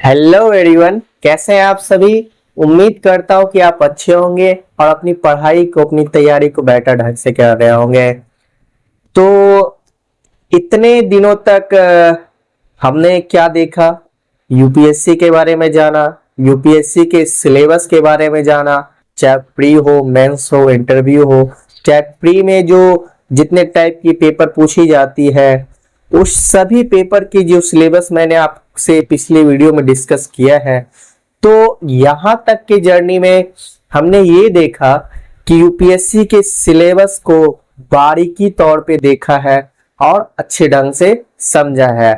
Hello everyone, कैसे हैं आप सभी। उम्मीद करता हूं कि आप अच्छे होंगे और अपनी पढ़ाई को अपनी तैयारी को बेटर ढंग से कर रहे होंगे। तो इतने दिनों तक हमने क्या देखा, यूपीएससी के बारे में जाना, यूपीएससी के सिलेबस के बारे में जाना, चाहे प्री हो, मेंस हो, इंटरव्यू हो, चाहे प्री में जो जितने टाइप की पेपर पूछी जाती है उस सभी पेपर की जो सिलेबस मैंने आपसे पिछले वीडियो में डिस्कस किया है। तो यहां तक के जर्नी में हमने ये देखा कि यूपीएससी के सिलेबस को बारीकी तौर पे देखा है और अच्छे ढंग से समझा है।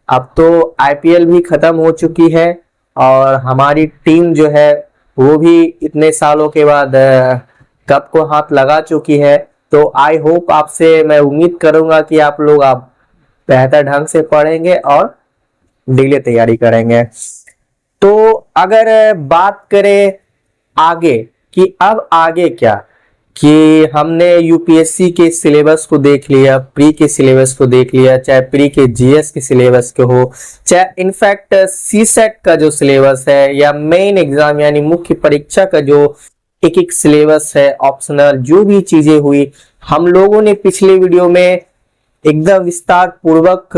अब तो आईपीएल भी खत्म हो चुकी है और हमारी टीम जो है वो भी इतने सालों के बाद कप को हाथ लगा चुकी है। तो आई होप आपसे मैं उम्मीद करूंगा कि आप लोग बेहतर ढंग से पढ़ेंगे और डिले तैयारी करेंगे। तो अगर बात करें आगे कि अब आगे क्या, कि हमने यूपीएससी के सिलेबस को देख लिया, प्री के सिलेबस को देख लिया, चाहे प्री के जीएस के सिलेबस के हो, चाहे इनफैक्ट सीसेट का जो सिलेबस है या मेन एग्जाम यानी मुख्य परीक्षा का जो एक एक सिलेबस है, ऑप्शनल जो भी चीजें हुई हम लोगों ने पिछले वीडियो में एकदम विस्तार पूर्वक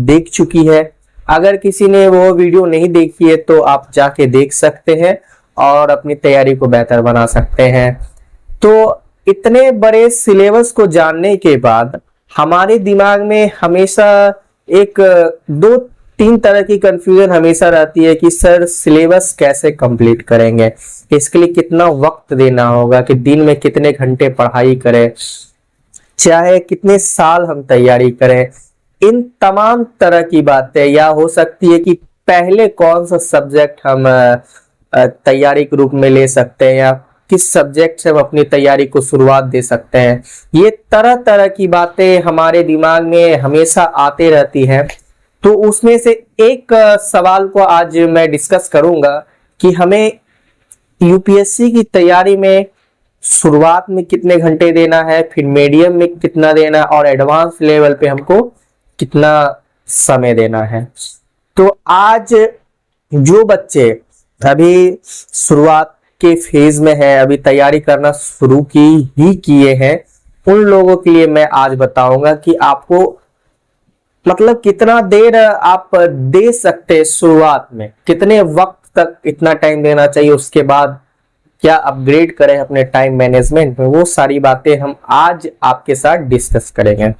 देख चुकी है। अगर किसी ने वो वीडियो नहीं देखी है तो आप जाके देख सकते हैं और अपनी तैयारी को बेहतर बना सकते हैं। तो इतने बड़े सिलेबस को जानने के बाद हमारे दिमाग में हमेशा एक दो तीन तरह की कंफ्यूजन हमेशा रहती है कि सर सिलेबस कैसे कंप्लीट करेंगे, इसके लिए कितना वक्त देना होगा, कि दिन में कितने घंटे पढ़ाई करें, चाहे कितने साल हम तैयारी करें। इन तमाम तरह की बातें, या हो सकती है कि पहले कौन सा सब्जेक्ट हम तैयारी के रूप में ले सकते हैं या किस सब्जेक्ट से हम अपनी तैयारी को शुरुआत दे सकते हैं, ये तरह तरह की बातें हमारे दिमाग में हमेशा आते रहती हैं। तो उसमें से एक सवाल को आज मैं डिस्कस करूंगा कि हमें यूपीएससी की तैयारी में शुरुआत में कितने घंटे देना है, फिर मीडियम में कितना देना है और एडवांस लेवल पे हमको कितना समय देना है। तो आज जो बच्चे अभी शुरुआत के फेज में है, अभी तैयारी करना शुरू ही किए हैं, उन लोगों के लिए मैं आज बताऊंगा कि आपको मतलब कितना देर आप दे सकते हैं, शुरुआत में कितने वक्त तक इतना टाइम देना चाहिए, उसके बाद क्या अपग्रेड करें अपने टाइम मैनेजमेंट में, वो सारी बातें हम आज आपके साथ डिस्कस करेंगे।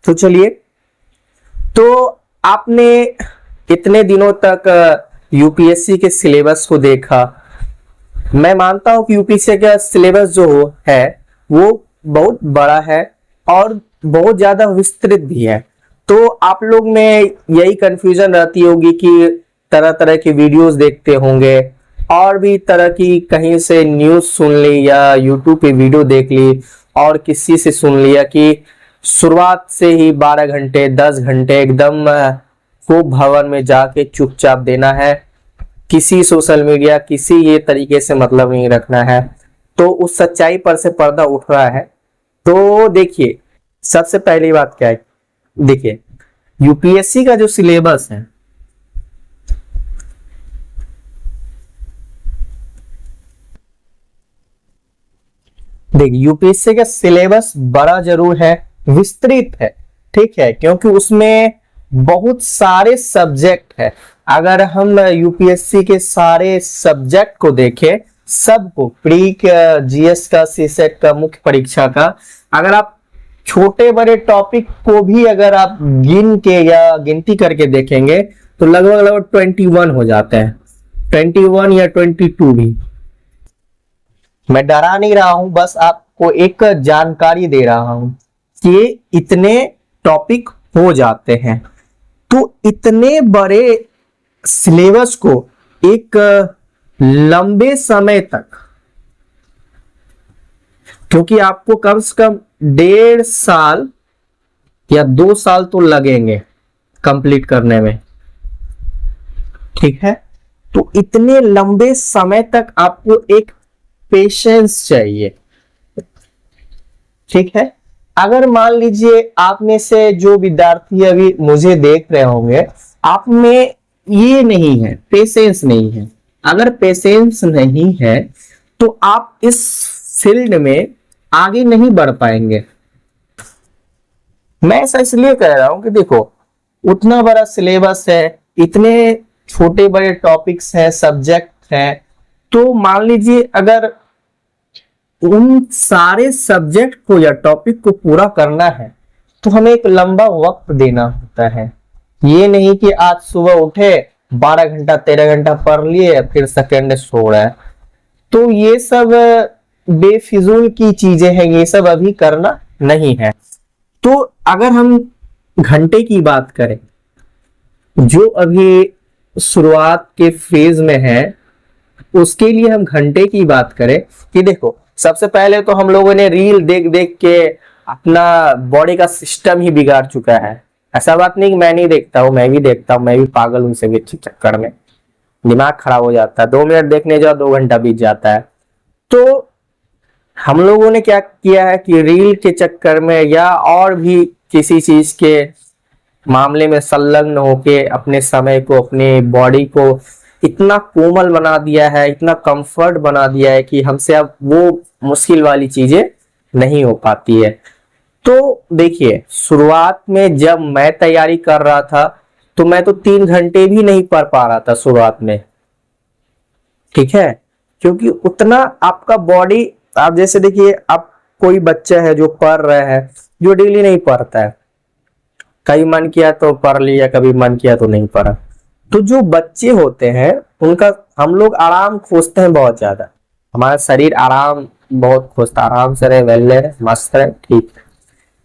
तो चलिए, तो आपने इतने दिनों तक यूपीएससी के सिलेबस को देखा। मैं मानता हूं कि यूपीएससी का सिलेबस जो है वो बहुत बड़ा है और बहुत ज्यादा विस्तृत भी है। तो आप लोग में यही कंफ्यूजन रहती होगी कि तरह तरह के वीडियोस देखते होंगे और भी तरह की कहीं से न्यूज सुन ली या यूट्यूब पे वीडियो देख ली और किसी से सुन लिया कि शुरुआत से ही 12 घंटे 10 घंटे एकदम को भवन में जाके चुपचाप देना है, किसी सोशल मीडिया किसी ये तरीके से मतलब नहीं रखना है। तो उस सच्चाई पर से पर्दा उठ रहा है। तो देखिए, सबसे पहली बात क्या है, देखिए यूपीएससी का जो सिलेबस है, देखिए यूपीएससी का सिलेबस बड़ा जरूर है, विस्तृत है, ठीक है, क्योंकि उसमें बहुत सारे सब्जेक्ट है। अगर हम यूपीएससी के सारे सब्जेक्ट को देखें, सबको, प्री का, जीएस का, सीसेट का, मुख्य परीक्षा का, अगर आप छोटे बड़े टॉपिक को भी अगर आप गिन के या गिनती करके देखेंगे तो लगभग लगभग 21 हो जाते हैं, 21 या 22 भी। मैं डरा नहीं रहा हूं, बस आपको एक जानकारी दे रहा हूं कि इतने टॉपिक हो जाते हैं। तो इतने बड़े सिलेबस को एक लंबे समय तक, क्योंकि आपको कम से कम 1.5 साल या 2 साल तो लगेंगे कंप्लीट करने में, ठीक है। तो इतने लंबे समय तक आपको एक पेशेंस चाहिए, ठीक है। अगर मान लीजिए आप में से जो विद्यार्थी अभी मुझे देख रहे होंगे, आप में ये नहीं है, पेशेंस नहीं है। अगर पेशेंस नहीं है तो आप इस फील्ड में आगे नहीं बढ़ पाएंगे। मैं ऐसा इसलिए कह रहा हूं कि देखो, उतना बड़ा सिलेबस है, इतने छोटे बड़े टॉपिक्स हैं, सब्जेक्ट हैं, तो मान लीजिए अगर उन सारे सब्जेक्ट को या टॉपिक को पूरा करना है तो हमें एक लंबा वक्त देना होता है। ये नहीं कि आज सुबह उठे 12 घंटा 13 घंटा पढ़ लिए फिर सेकेंड सो रहा है, तो ये सब बेफिजूल की चीजें हैं, ये सब अभी करना नहीं है। तो अगर हम घंटे की बात करें, जो अभी शुरुआत के फेज में है, उसके लिए हम घंटे की बात करें कि देखो, सबसे पहले तो हम लोगों ने रील देख देख के अपना बॉडी का सिस्टम ही बिगाड़ चुका है। ऐसा बात नहीं कि मैं नहीं देखता हूँ, मैं भी देखता हूँ, मैं भी पागल हूँ इस चक्कर में, दिमाग खराब हो जाता है। 2 मिनट देखने जाओ 2 घंटा बीत जाता है। तो हम लोगों ने क्या किया है कि रील के चक्कर में या और भी किसी चीज के मामले में संलग्न होके अपने समय को, अपने बॉडी को इतना कोमल बना दिया है, इतना कंफर्ट बना दिया है कि हमसे अब वो मुश्किल वाली चीजें नहीं हो पाती है। तो देखिए, शुरुआत में जब मैं तैयारी कर रहा था तो मैं तो 3 घंटे भी नहीं पढ़ पा रहा था शुरुआत में, ठीक है, क्योंकि उतना आपका बॉडी, आप जैसे देखिए, आप कोई बच्चा है जो पढ़ रहा है, जो डेली नहीं पढ़ता है, कभी मन किया तो पढ़ लिया, कभी मन किया तो नहीं पढ़ा। तो जो बच्चे होते हैं उनका हम लोग आराम खोजते हैं बहुत ज्यादा, हमारा शरीर आराम बहुत खोजता, आराम से रहे, वेल रहे, मस्त रहे, ठीक है।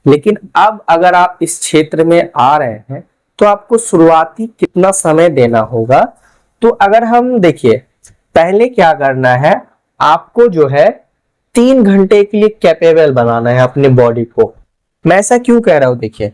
लेकिन अब अगर आप इस क्षेत्र में आ रहे हैं तो आपको शुरुआती कितना समय देना होगा। तो अगर हम देखिए, पहले क्या करना है, आपको जो है 3 घंटे के लिए कैपेबल बनाना है अपने बॉडी को। मैं ऐसा क्यों कह रहा हूं, देखिए,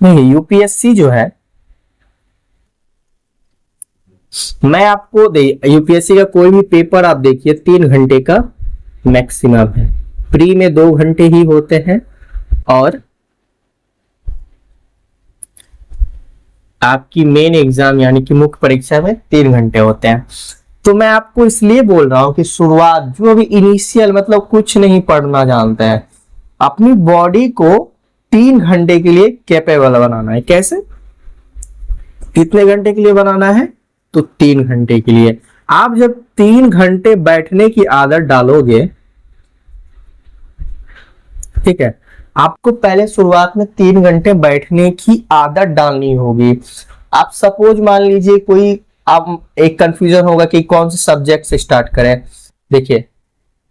नहीं, यूपीएससी जो है, मैं आपको दे यूपीएससी का कोई भी पेपर आप देखिए 3 घंटे का मैक्सिमम है। प्री में 2 घंटे ही होते हैं और आपकी मेन एग्जाम यानी कि मुख्य परीक्षा में 3 घंटे होते हैं। तो मैं आपको इसलिए बोल रहा हूं कि शुरुआत, जो अभी इनिशियल मतलब कुछ नहीं पढ़ना जानते हैं, अपनी बॉडी को 3 घंटे के लिए कैपेबल बनाना है। कैसे, कितने घंटे के लिए बनाना है, तो 3 घंटे के लिए। आप जब 3 घंटे बैठने की आदत डालोगे, ठीक है, आपको पहले शुरुआत में 3 घंटे बैठने की आदत डालनी होगी। आप सपोज मान लीजिए कोई, आप एक कंफ्यूजन होगा कि कौन से सब्जेक्ट से स्टार्ट करें। देखिए,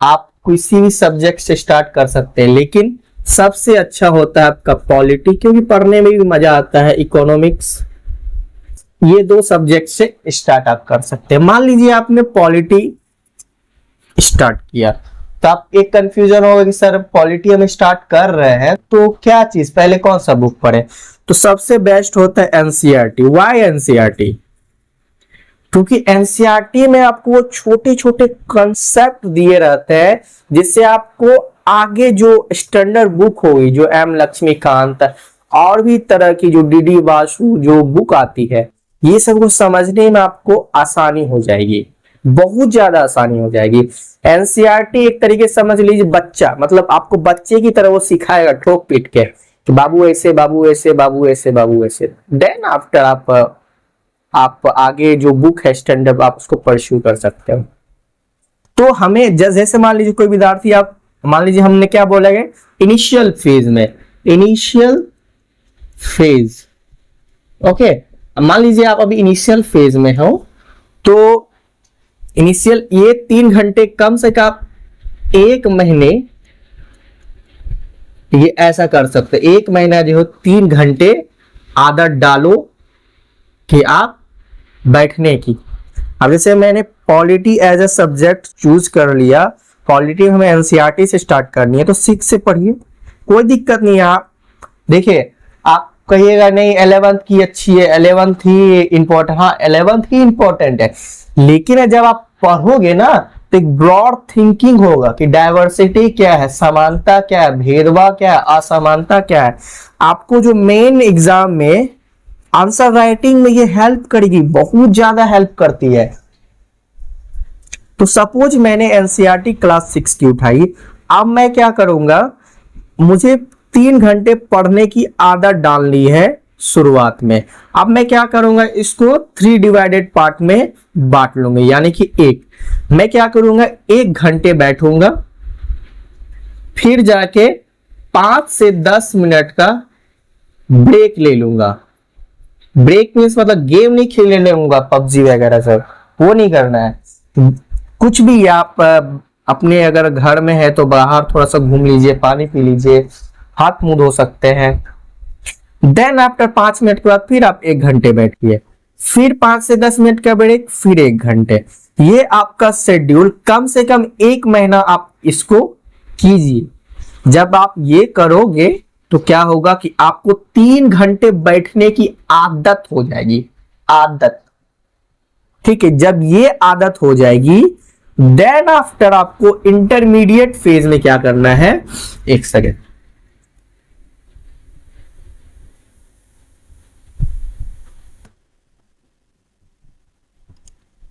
आप किसी भी सब्जेक्ट से स्टार्ट कर सकते हैं, लेकिन सबसे अच्छा होता है आपका पॉलिटी, क्योंकि पढ़ने में भी मजा आता है, इकोनॉमिक्स, ये 2 सब्जेक्ट से स्टार्ट आप कर सकते हैं। मान लीजिए आपने पॉलिटी स्टार्ट किया, तो आप एक कंफ्यूजन होगा कि सर पॉलिटी हम स्टार्ट कर रहे हैं तो क्या चीज, पहले कौन सा बुक पढ़े। तो सबसे बेस्ट होता है एनसीईआरटी। Why NCERT? क्योंकि एनसीईआरटी में आपको छोटे छोटे कंसेप्ट दिए रहते हैं, जिससे आपको आगे जो स्टैंडर्ड बुक होगी, जो एम लक्ष्मीकांत और भी तरह की जो डीडी वासु जो बुक आती है, ये सब को समझने में आपको आसानी हो जाएगी, बहुत ज्यादा आसानी हो जाएगी। एनसीईआरटी एक तरीके से समझ लीजिए बच्चा, मतलब आपको बच्चे की तरह वो सिखाएगा ठोक पीट के कि बाबू ऐसे, बाबू ऐसे, बाबू ऐसे, बाबू ऐसे। देन आफ्टर आप आगे जो बुक है स्टैंडर्ड, आप उसको परस्यू कर सकते हो। तो हमें जैसे मान लीजिए कोई विद्यार्थी, आप मान लीजिए हमने क्या बोला है, इनिशियल फेज में, इनिशियल फेज, ओके, मान लीजिए आप अभी इनिशियल फेज में हो, तो इनिशियल ये 3 घंटे कम से कम 1 महीने ये ऐसा कर सकते, 1 महीना जो 3 घंटे आदत डालो कि आप बैठने की। अब जैसे मैंने polity as a subject choose कर लिया, पॉलिटी हमें एनसीईआरटी से स्टार्ट करनी है, तो 6 से पढ़िए, कोई दिक्कत नहीं है। आप देखिए, आप कहिएगा नहीं 11th की अच्छी है, 11th ही इंपॉर्टेंट, हाँ 11th ही इंपॉर्टेंट है, लेकिन जब आप पढ़ोगे ना तो एक ब्रॉड थिंकिंग होगा कि डाइवर्सिटी क्या है, समानता क्या है, भेदभाव क्या है, असमानता क्या है। आपको जो मेन एग्जाम में आंसर राइटिंग में ये हेल्प करेगी, बहुत ज्यादा हेल्प करती है। तो सपोज मैंने एनसीईआरटी क्लास 6 की उठाई, अब मैं क्या करूंगा, मुझे 3 घंटे पढ़ने की आदत डालनी है शुरुआत में। अब मैं क्या करूंगा, इसको 3 डिवाइडेड पार्ट में बांट लूंगा, यानी कि मैं क्या करूंगा 1 घंटे बैठूंगा, फिर जाके 5 से 10 मिनट का ब्रेक ले लूंगा। ब्रेक मीन्स मतलब गेम नहीं खेलने दूंगा, पबजी वगैरह सब वो नहीं करना है। कुछ भी आप अपने अगर घर में है तो बाहर थोड़ा सा घूम लीजिए, पानी पी लीजिए, हाथ मुंह धो सकते हैं। देन आफ्टर 5 मिनट के बाद फिर आप 1 घंटे बैठिए, फिर 5 से 10 मिनट का ब्रेक, फिर 1 घंटे। ये आपका शेड्यूल कम से कम 1 महीना आप इसको कीजिए। जब आप ये करोगे तो क्या होगा कि आपको 3 घंटे बैठने की आदत हो जाएगी, आदत। ठीक है, जब ये आदत हो जाएगी देन आफ्टर आपको इंटरमीडिएट फेज में क्या करना है, 1 सेकेंड,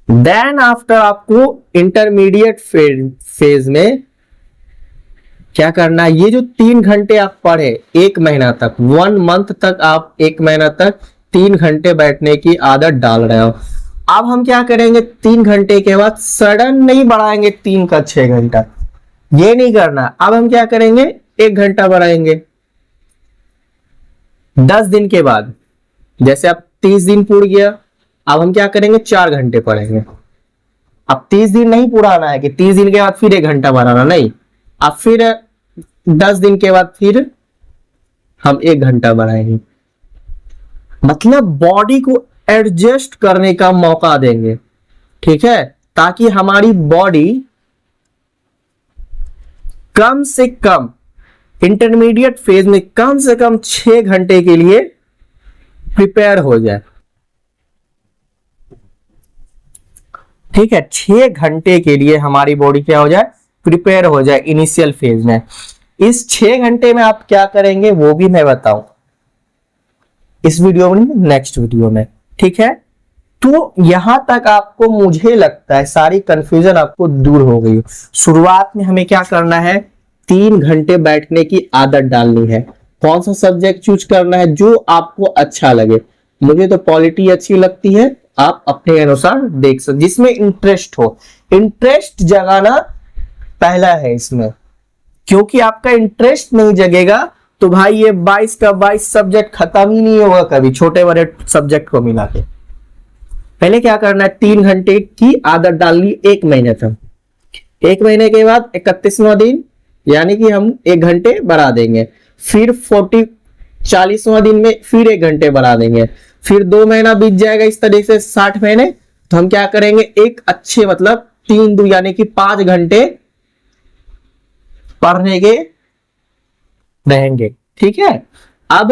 देन आफ्टर आपको इंटरमीडिएट फेज में क्या करना है, ये जो 3 घंटे आप पढ़े 1 महीना तक, 1 मंथ तक आप 1 महीना तक 3 घंटे बैठने की आदत डाल रहे हो। अब हम क्या करेंगे, 3 घंटे के बाद सडन नहीं बढ़ाएंगे 3 का 6 घंटा, ये नहीं करना। अब हम क्या करेंगे, 1 घंटा बढ़ाएंगे 10 दिन के बाद। जैसे अब 30 दिन पूरा गया, अब हम क्या करेंगे 4 घंटे पढ़ेंगे। अब 30 दिन नहीं पुराना है कि 30 दिन के बाद फिर 1 घंटा बढ़ाना, नहीं। अब फिर 10 दिन के बाद फिर हम 1 घंटा बढ़ाएंगे, मतलब बॉडी को एडजस्ट करने का मौका देंगे। ठीक है, ताकि हमारी बॉडी कम से कम इंटरमीडिएट फेज में कम से कम 6 घंटे के लिए प्रिपेयर हो जाए। ठीक है, 6 घंटे के लिए हमारी बॉडी क्या हो जाए, प्रिपेयर हो जाए इनिशियल फेज में। इस 6 घंटे में आप क्या करेंगे वो भी मैं बताऊं इस वीडियो में, नेक्स्ट वीडियो में। ठीक है, तो यहां तक आपको मुझे लगता है सारी कंफ्यूजन आपको दूर हो गई। शुरुआत में हमें क्या करना है, 3 घंटे बैठने की आदत डालनी है। कौन सा सब्जेक्ट चूज करना है जो आपको अच्छा लगे। मुझे तो पॉलिटी अच्छी लगती है, आप अपने अनुसार देख सकते, जिसमें इंटरेस्ट हो। इंटरेस्ट जगाना पहला है इसमें, क्योंकि आपका इंटरेस्ट नहीं जगेगा तो भाई ये 22 का 22 सब्जेक्ट खत्म ही नहीं होगा कभी, छोटे बड़े सब्जेक्ट को मिला के। पहले क्या करना है, 3 घंटे की आदत डालनी 1 महीने तक। 1 महीने के बाद 31वां दिन यानी कि हम 1 घंटे बढ़ा देंगे, फिर 40वां दिन में फिर 1 घंटे बढ़ा देंगे, फिर 2 महीना बीत जाएगा, इस तरीके से 60 महीने। तो हम क्या करेंगे, एक अच्छे मतलब 3 2 यानी कि 5 घंटे पढ़ने के रहेंगे। ठीक है, अब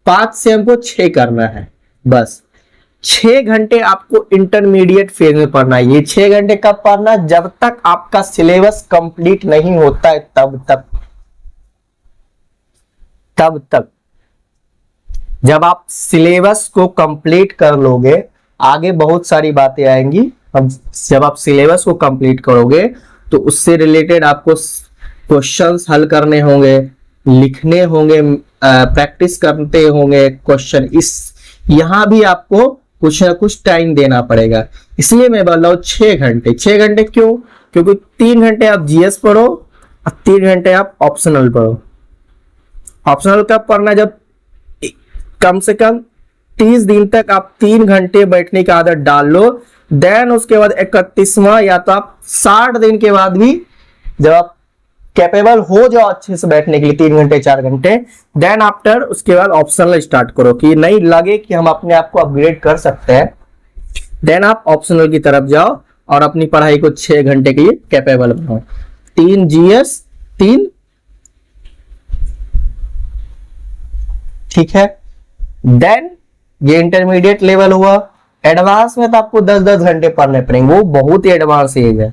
5 से हमको 6 करना है, बस 6 घंटे आपको इंटरमीडिएट फेज में पढ़ना है। ये 6 घंटे कब पढ़ना, जब तक आपका सिलेबस कंप्लीट नहीं होता है तब तक। जब आप सिलेबस को कंप्लीट कर लोगे, आगे बहुत सारी बातें आएंगी। अब जब आप सिलेबस को कंप्लीट करोगे तो उससे रिलेटेड आपको क्वेश्चंस हल करने होंगे, लिखने होंगे, प्रैक्टिस करते होंगे क्वेश्चन। यहां भी आपको कुछ ना कुछ टाइम देना पड़ेगा। इसलिए मैं बोल रहा हूं 6 घंटे। 6 घंटे क्यों, क्योंकि 3 घंटे आप जीएस पढ़ो और 3 घंटे आप ऑप्शनल पढ़ो। ऑप्शनल कब पढ़ना, जब कम से कम 30 दिन तक आप 3 घंटे बैठने की आदत डाल लो। देन उसके बाद 31वां या तो आप 60 दिन के बाद भी जब आप कैपेबल हो जाओ अच्छे से बैठने के लिए 3 घंटे 4 घंटे, देन आफ्टर उसके बाद ऑप्शनल स्टार्ट करो कि नहीं लगे कि हम अपने आप को अपग्रेड कर सकते हैं, देन आप ऑप्शनल की तरफ जाओ और अपनी पढ़ाई को 6 घंटे के लिए कैपेबल बनाओ। 3 जीएस 3, ठीक है। देन ये इंटरमीडिएट लेवल हुआ। एडवांस में तो आपको 10-10 घंटे पढ़ने पड़ेंगे, वो बहुत ही एडवांस एज है,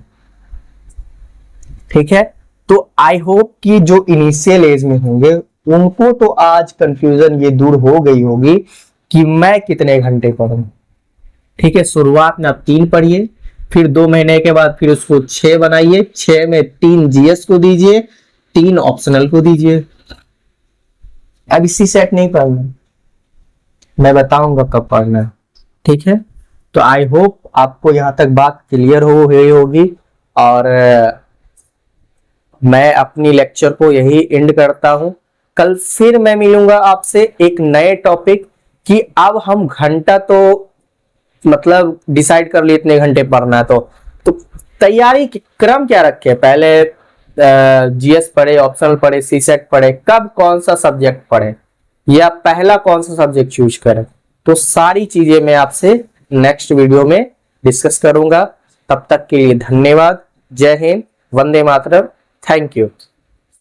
ठीक है। तो आई होप कि जो इनिशियल एज में होंगे उनको तो आज कंफ्यूजन ये दूर हो गई होगी कि मैं कितने घंटे पढ़ूं, ठीक है। शुरुआत में आप 3 पढ़िए, फिर 2 महीने के बाद फिर उसको 6 बनाइए, 6 में 3 जीएस को दीजिए, 3 ऑप्शनल को दीजिए। अब इसी सेट नहीं पढ़ना, मैं बताऊंगा कब पढ़ना है, ठीक है। तो आई होप आपको यहां तक बात क्लियर हो गई होगी, और मैं अपनी लेक्चर को यही एंड करता हूं। कल फिर मैं मिलूंगा आपसे एक नए टॉपिक कि अब हम घंटा तो मतलब डिसाइड कर लिए इतने घंटे पढ़ना है, तो तैयारी के क्रम क्या रखे, पहले जीएस पढ़े, ऑप्शनल पढ़े, सी सेट पढ़े, कब कौन सा सब्जेक्ट पढ़े, या पहला कौन सा सब्जेक्ट चूज करें, तो सारी चीजें मैं आपसे नेक्स्ट वीडियो में डिस्कस करूंगा। तब तक के लिए धन्यवाद। जय हिंद, वंदे मातरम, थैंक यू।